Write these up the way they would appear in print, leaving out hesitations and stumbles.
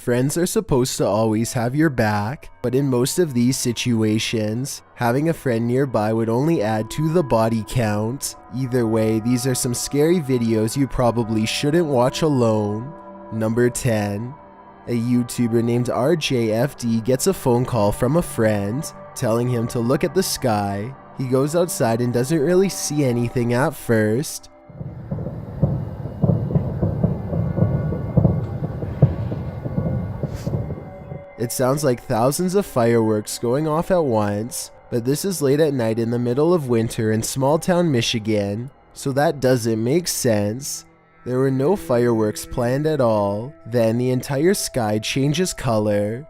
Friends are supposed to always have your back, but in most of these situations, having a friend nearby would only add to the body count. Either way, these are some scary videos you probably shouldn't watch alone. Number 10. A YouTuber named RJFD gets a phone call from a friend, telling him to look at the sky. He goes outside and doesn't really see anything at first. It sounds like thousands of fireworks going off at once, but this is late at night in the middle of winter in small town Michigan, so that doesn't make sense. There were no fireworks planned at all. Then the entire sky changes color.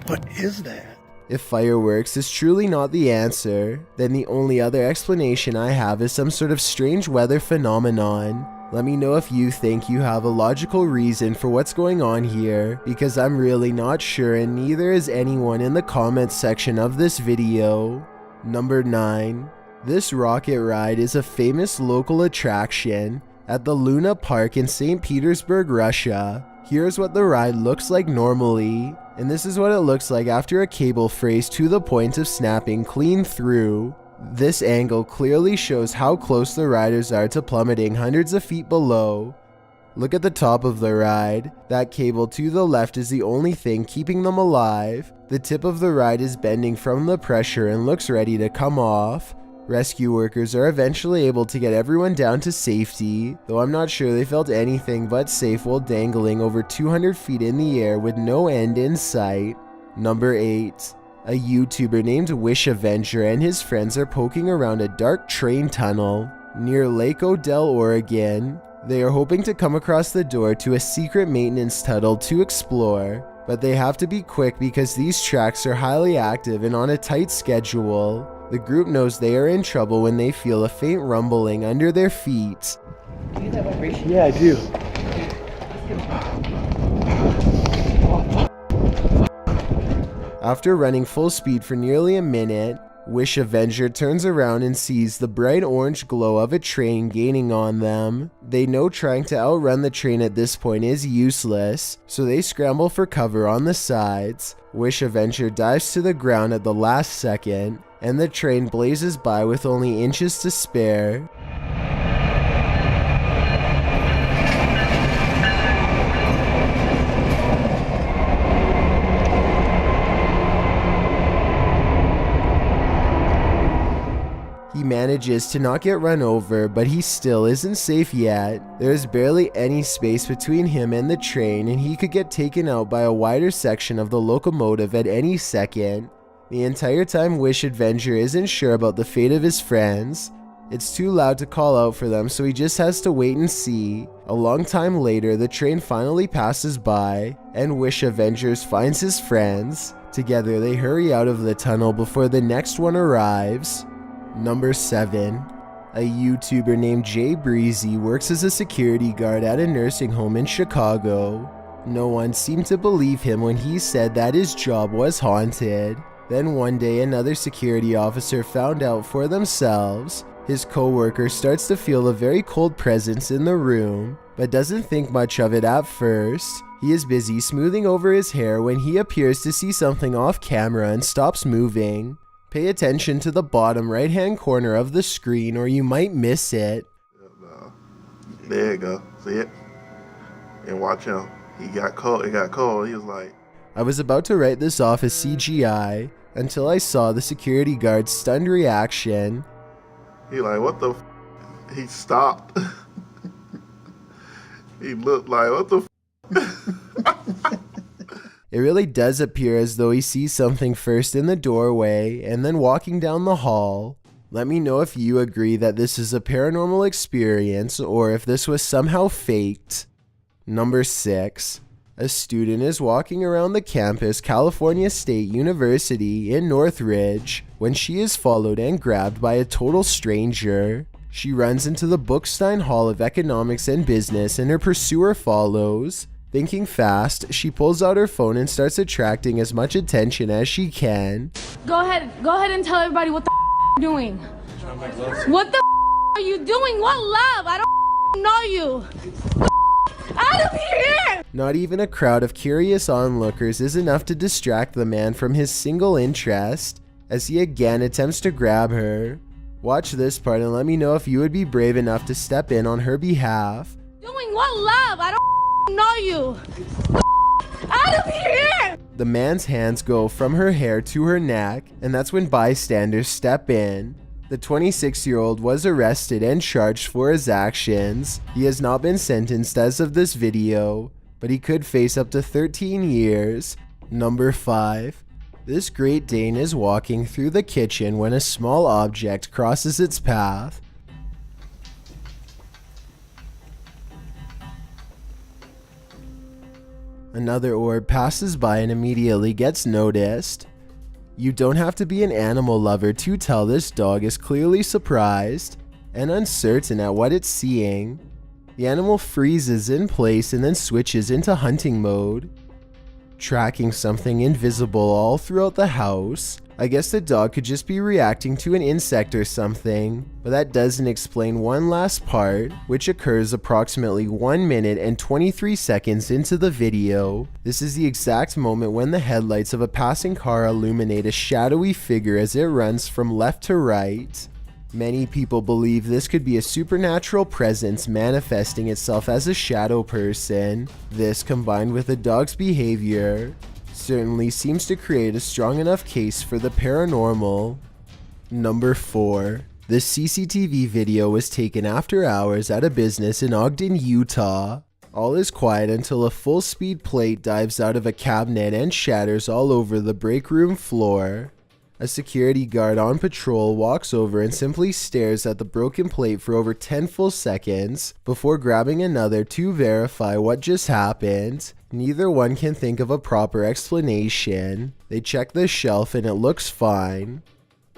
What is that? If fireworks is truly not the answer, then the only other explanation I have is some sort of strange weather phenomenon. Let me know if you think you have a logical reason for what's going on here, because I'm really not sure and neither is anyone in the comments section of this video. Number 9. This rocket ride is a famous local attraction at the Luna Park in St. Petersburg, Russia. Here's what the ride looks like normally, and this is what it looks like after a cable frays to the point of snapping clean through. This angle clearly shows how close the riders are to plummeting hundreds of feet below. Look at the top of the ride. That cable to the left is the only thing keeping them alive. The tip of the ride is bending from the pressure and looks ready to come off. Rescue workers are eventually able to get everyone down to safety, though I'm not sure they felt anything but safe while dangling over 200 feet in the air with no end in sight. Number 8. A YouTuber named Wish Avenger and his friends are poking around a dark train tunnel near Lake Odell, Oregon. They are hoping to come across the door to a secret maintenance tunnel to explore, but they have to be quick because these tracks are highly active and on a tight schedule. The group knows they are in trouble when they feel a faint rumbling under their feet. Do you get that vibration? Yeah, I do. After running full speed for nearly a minute, Wish Avenger turns around and sees the bright orange glow of a train gaining on them. They know trying to outrun the train at this point is useless, so they scramble for cover on the sides. Wish Avenger dives to the ground at the last second, and the train blazes by with only inches to spare. He manages to not get run over, but he still isn't safe yet. There's barely any space between him and the train, and he could get taken out by a wider section of the locomotive at any second. The entire time Wish Avenger isn't sure about the fate of his friends. It's too loud to call out for them, so he just has to wait and see. A long time later, the train finally passes by, and Wish Avengers finds his friends. Together, they hurry out of the tunnel before the next one arrives. Number 7. A YouTuber named Jay Breezy works as a security guard at a nursing home in Chicago. No one seemed to believe him when he said that his job was haunted. Then one day another security officer found out for themselves. His coworker starts to feel a very cold presence in the room, but doesn't think much of it at first. He is busy smoothing over his hair when he appears to see something off camera and stops moving. Pay attention to the bottom right hand corner of the screen or you might miss it. There you go. See it? And watch him. He got cold. It got cold. He was like... I was about to write this off as CGI until I saw the security guard's stunned reaction. He like, what the f? He stopped. He looked like, what the f? It really does appear as though he sees something first in the doorway and then walking down the hall. Let me know if you agree that this is a paranormal experience or if this was somehow faked. Number 6. A student is walking around the campus California State University in Northridge when she is followed and grabbed by a total stranger. She runs into the Bookstein Hall of Economics and Business and her pursuer follows. Thinking fast, she pulls out her phone and starts attracting as much attention as she can. Go ahead and tell everybody what the doing? What the are you doing? What love? I don't know you. Out of here! Not even a crowd of curious onlookers is enough to distract the man from his single interest as he again attempts to grab her. Watch this part and let me know if you would be brave enough to step in on her behalf. Doing what love? I don't know you. Out of here! The man's hands go from her hair to her neck, and that's when bystanders step in. The 26-year-old was arrested and charged for his actions. He has not been sentenced as of this video, but he could face up to 13 years. Number 5. This Great Dane is walking through the kitchen when a small object crosses its path. Another orb passes by and immediately gets noticed. You don't have to be an animal lover to tell this dog is clearly surprised and uncertain at what it's seeing. The animal freezes in place and then switches into hunting mode, tracking something invisible all throughout the house. I guess the dog could just be reacting to an insect or something, but that doesn't explain one last part, which occurs approximately 1 minute and 23 seconds into the video. This is the exact moment when the headlights of a passing car illuminate a shadowy figure as it runs from left to right. Many people believe this could be a supernatural presence manifesting itself as a shadow person. This, combined with the dog's behavior, certainly seems to create a strong enough case for the paranormal. Number 4. This CCTV video was taken after hours at a business in Ogden, Utah. All is quiet until a full-speed plate dives out of a cabinet and shatters all over the break room floor. A security guard on patrol walks over and simply stares at the broken plate for over 10 full seconds before grabbing another to verify what just happened. Neither one can think of a proper explanation. They check the shelf and it looks fine.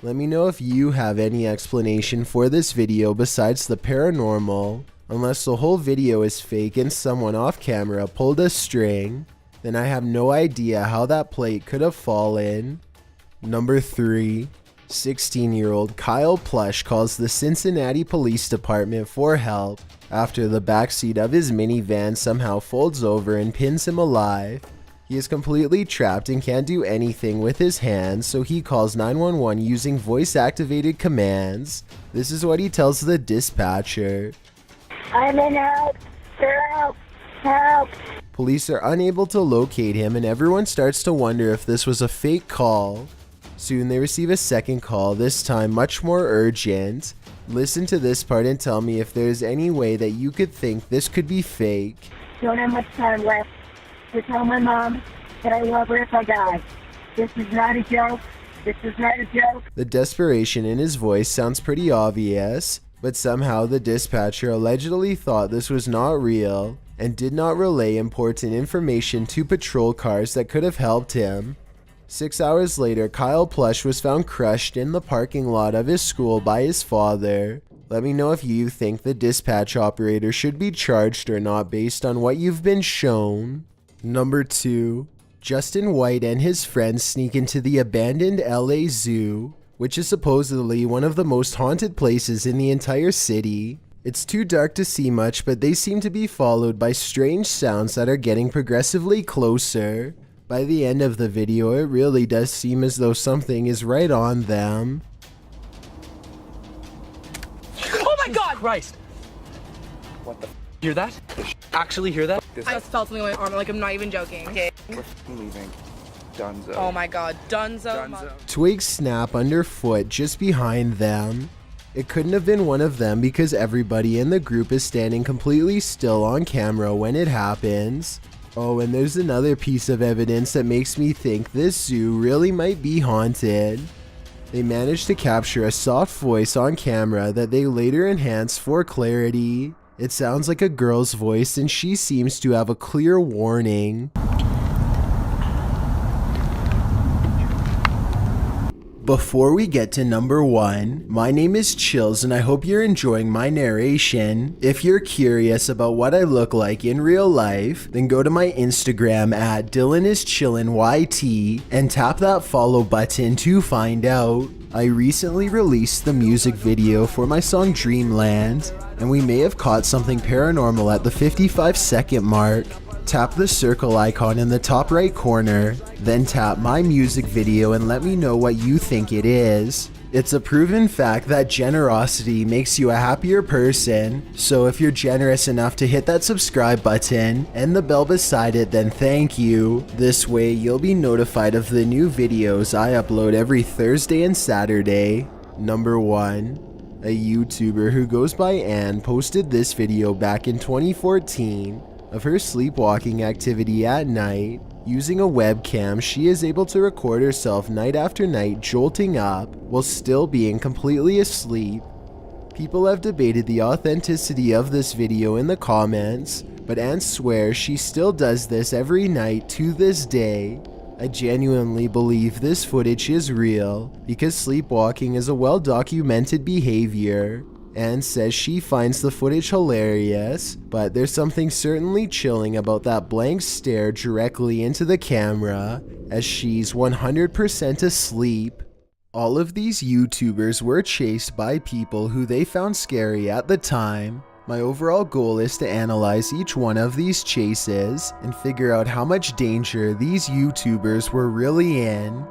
Let me know if you have any explanation for this video besides the paranormal. Unless the whole video is fake and someone off camera pulled a string, then I have no idea how that plate could have fallen. Number 3. 16-year-old Kyle Plush calls the Cincinnati Police Department for help after the backseat of his minivan somehow folds over and pins him alive. He is completely trapped and can't do anything with his hands, so he calls 911 using voice-activated commands. This is what he tells the dispatcher. I'm in help! Help! Help! Police are unable to locate him and everyone starts to wonder if this was a fake call. Soon they receive a second call, this time much more urgent. Listen to this part and tell me if there's any way that you could think this could be fake. Don't have much time left to tell my mom that I love her if I die. This is not a joke. This is not a joke. The desperation in his voice sounds pretty obvious, but somehow the dispatcher allegedly thought this was not real and did not relay important information to patrol cars that could have helped him. 6 hours later, Kyle Plush was found crushed in the parking lot of his school by his father. Let me know if you think the dispatch operator should be charged or not based on what you've been shown. Number 2. Justin White and his friends sneak into the abandoned LA Zoo, which is supposedly one of the most haunted places in the entire city. It's too dark to see much, but they seem to be followed by strange sounds that are getting progressively closer. By the end of the video, it really does seem as though something is right on them. Oh my God! Christ! What the? Hear that? Actually hear that? I just felt something on my arm, like I'm not even joking. Okay. We're leaving. Dunzo. Oh my God, Dunzo. Twigs snap underfoot just behind them. It couldn't have been one of them because everybody in the group is standing completely still on camera when it happens. Oh, and there's another piece of evidence that makes me think this zoo really might be haunted. They managed to capture a soft voice on camera that they later enhanced for clarity. It sounds like a girl's voice and she seems to have a clear warning. Before we get to number 1, my name is Chills and I hope you're enjoying my narration. If you're curious about what I look like in real life, then go to my Instagram at DylanIsChillinYT and tap that follow button to find out. I recently released the music video for my song Dreamland, and we may have caught something paranormal at the 55-second mark. Tap the circle icon in the top right corner, then tap my music video and let me know what you think it is. It's a proven fact that generosity makes you a happier person, so if you're generous enough to hit that subscribe button and the bell beside it, then thank you. This way you'll be notified of the new videos I upload every Thursday and Saturday. Number 1. A YouTuber who goes by Anne posted this video back in 2014 of her sleepwalking activity at night. Using a webcam, she is able to record herself night after night jolting up while still being completely asleep. People have debated the authenticity of this video in the comments, but Anne swears she still does this every night to this day. I genuinely believe this footage is real because sleepwalking is a well-documented behavior. Anne says she finds the footage hilarious, but there's something certainly chilling about that blank stare directly into the camera as she's 100% asleep. All of these YouTubers were chased by people who they found scary at the time. My overall goal is to analyze each one of these chases and figure out how much danger these YouTubers were really in.